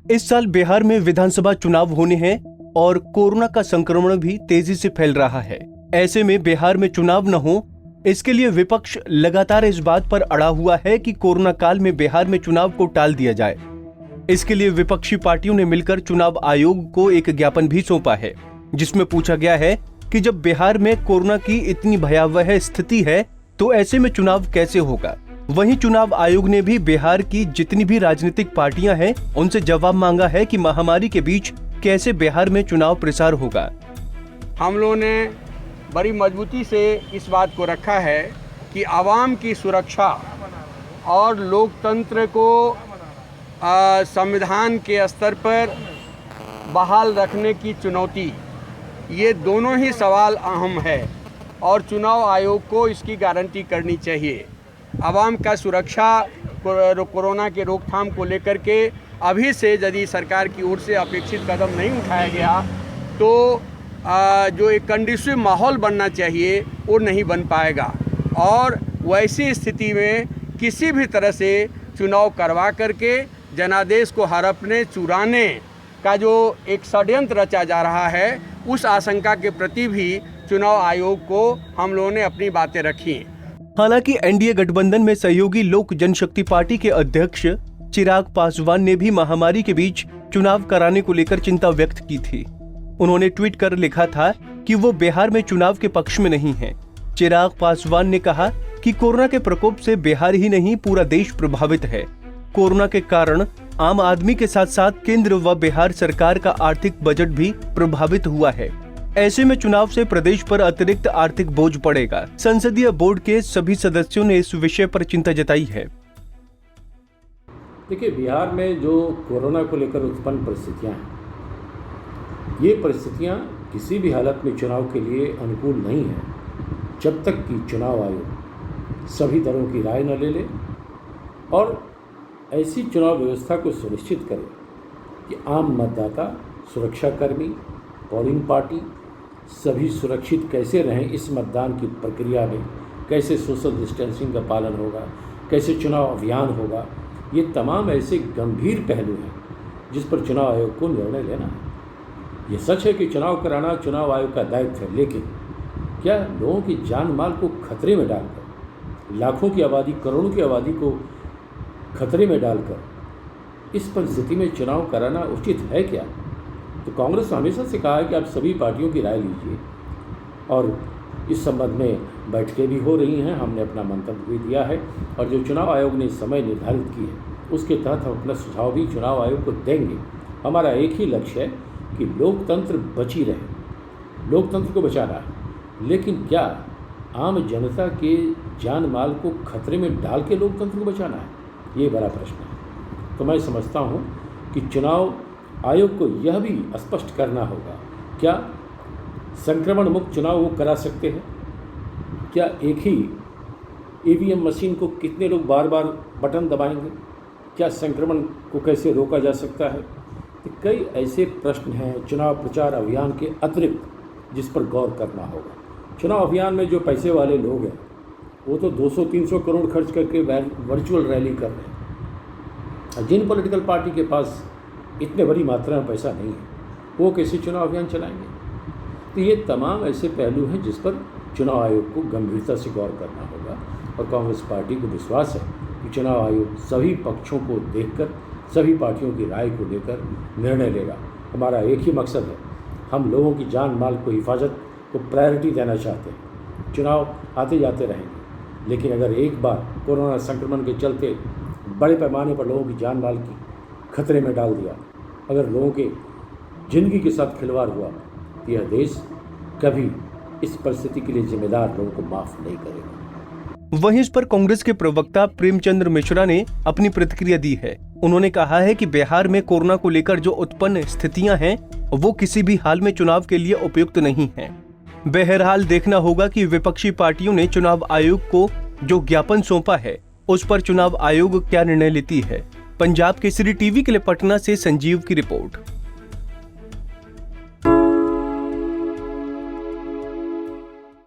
इस साल बिहार में विधानसभा चुनाव होने हैं और कोरोना का संक्रमण भी तेजी से फैल रहा है। ऐसे में बिहार में चुनाव न हो, इसके लिए विपक्ष लगातार इस बात पर अड़ा हुआ है कि कोरोना काल में बिहार में चुनाव को टाल दिया जाए। इसके लिए विपक्षी पार्टियों ने मिलकर चुनाव आयोग को एक ज्ञापन भी सौंपा है, जिसमें पूछा गया है कि जब बिहार में कोरोना की इतनी भयावह स्थिति है तो ऐसे में चुनाव कैसे होगा। वहीं चुनाव आयोग ने भी बिहार की जितनी भी राजनीतिक पार्टियां हैं उनसे जवाब मांगा है कि महामारी के बीच कैसे बिहार में चुनाव प्रसार होगा। हम लोगों ने बड़ी मजबूती से इस बात को रखा है कि आवाम की सुरक्षा और लोकतंत्र को संविधान के स्तर पर बहाल रखने की चुनौती, ये दोनों ही सवाल अहम है और चुनाव आयोग को इसकी गारंटी करनी चाहिए। आवाम का सुरक्षा कोरोना के रोकथाम को लेकर के अभी से यदि सरकार की ओर से अपेक्षित कदम नहीं उठाया गया तो जो एक कंडीसिव माहौल बनना चाहिए वो नहीं बन पाएगा और वैसी स्थिति में किसी भी तरह से चुनाव करवा करके जनादेश को हड़पने चुराने का जो एक षड्यंत्र रचा जा रहा है, उस आशंका के प्रति भी चुनाव आयोग को हम लोगों ने अपनी बातें रखी। हालांकि एनडीए गठबंधन में सहयोगी लोक जनशक्ति पार्टी के अध्यक्ष चिराग पासवान ने भी महामारी के बीच चुनाव कराने को लेकर चिंता व्यक्त की थी। उन्होंने ट्वीट कर लिखा था कि वो बिहार में चुनाव के पक्ष में नहीं हैं। चिराग पासवान ने कहा कि कोरोना के प्रकोप से बिहार ही नहीं पूरा देश प्रभावित है। कोरोना के कारण आम आदमी के साथ साथ केंद्र व बिहार सरकार का आर्थिक बजट भी प्रभावित हुआ है। ऐसे में चुनाव से प्रदेश पर अतिरिक्त आर्थिक बोझ पड़ेगा। संसदीय बोर्ड के सभी सदस्यों ने इस विषय पर चिंता जताई है। देखिए, बिहार में जो कोरोना को लेकर उत्पन्न परिस्थितियां हैं, ये परिस्थितियां किसी भी हालत में चुनाव के लिए अनुकूल नहीं है जब तक कि चुनाव आयोग सभी दलों की राय न ले ले और ऐसी चुनाव व्यवस्था को सुनिश्चित करे कि आम मतदाता, सुरक्षाकर्मी, पोलिंग पार्टी सभी सुरक्षित कैसे रहें। इस मतदान की प्रक्रिया में कैसे सोशल डिस्टेंसिंग का पालन होगा, कैसे चुनाव अभियान होगा, ये तमाम ऐसे गंभीर पहलू हैं जिस पर चुनाव आयोग को निर्णय लेना है। ये सच है कि चुनाव कराना चुनाव आयोग का दायित्व है, लेकिन क्या लोगों की जान माल को खतरे में डालकर, लाखों की आबादी, करोड़ों की आबादी को खतरे में डालकर इस परिस्थिति में चुनाव कराना उचित है क्या? तो कांग्रेस ने हमेशा से कहा है कि आप सभी पार्टियों की राय लीजिए और इस संबंध में बैठकें भी हो रही हैं। हमने अपना मंतव्य भी दिया है और जो चुनाव आयोग ने समय निर्धारित की है उसके तहत हम अपना सुझाव भी चुनाव आयोग को देंगे। हमारा एक ही लक्ष्य है कि लोकतंत्र बची रहे, लोकतंत्र को बचाना है, लेकिन क्या आम जनता के जान माल को खतरे में डाल के लोकतंत्र को बचाना है? ये बड़ा प्रश्न है। तो मैं समझता हूँ कि चुनाव आयोग को यह भी स्पष्ट करना होगा, क्या संक्रमण मुक्त चुनाव वो करा सकते हैं? क्या एक ही ईवीएम मशीन को कितने लोग बार बार बटन दबाएंगे? क्या संक्रमण को कैसे रोका जा सकता है? तो कई ऐसे प्रश्न हैं चुनाव प्रचार अभियान के अतिरिक्त जिस पर गौर करना होगा। चुनाव अभियान में जो पैसे वाले लोग हैं वो तो 200-300 करोड़ खर्च करके वर्चुअल रैली कर रहे हैं। जिन पॉलिटिकल पार्टी के पास इतने बड़ी मात्रा में पैसा नहीं है वो कैसे चुनाव अभियान चलाएंगे? तो ये तमाम ऐसे पहलू हैं जिस पर चुनाव आयोग को गंभीरता से गौर करना होगा और कांग्रेस पार्टी को विश्वास है कि चुनाव आयोग सभी पक्षों को देखकर सभी पार्टियों की राय को लेकर निर्णय लेगा। हमारा एक ही मकसद है, हम लोगों की जान माल को हिफाजत को प्रायोरिटी देना चाहते हैं। चुनाव आते जाते रहेंगे, लेकिन अगर एक बार कोरोना संक्रमण के चलते बड़े पैमाने पर लोगों की जान माल की खतरे में डाल दिया, अगर लोगों के जिंदगी के साथ खिलवाड़ हुआ, तो यह देश कभी इस परिस्थिति के लिए जिम्मेदार लोगों को माफ नहीं करेगा। वहीं इस पर कांग्रेस के प्रवक्ता प्रेमचंद्र मिश्रा ने अपनी प्रतिक्रिया दी है। उन्होंने कहा है कि बिहार में कोरोना को लेकर जो उत्पन्न स्थितियां हैं वो किसी भी हाल में चुनाव के लिए उपयुक्त नहीं हैं। बहरहाल देखना होगा कि विपक्षी पार्टियों ने चुनाव आयोग को जो ज्ञापन सौंपा है उस पर चुनाव आयोग क्या निर्णय लेती है। पंजाब केसरी टीवी के लिए पटना से संजीव की रिपोर्ट।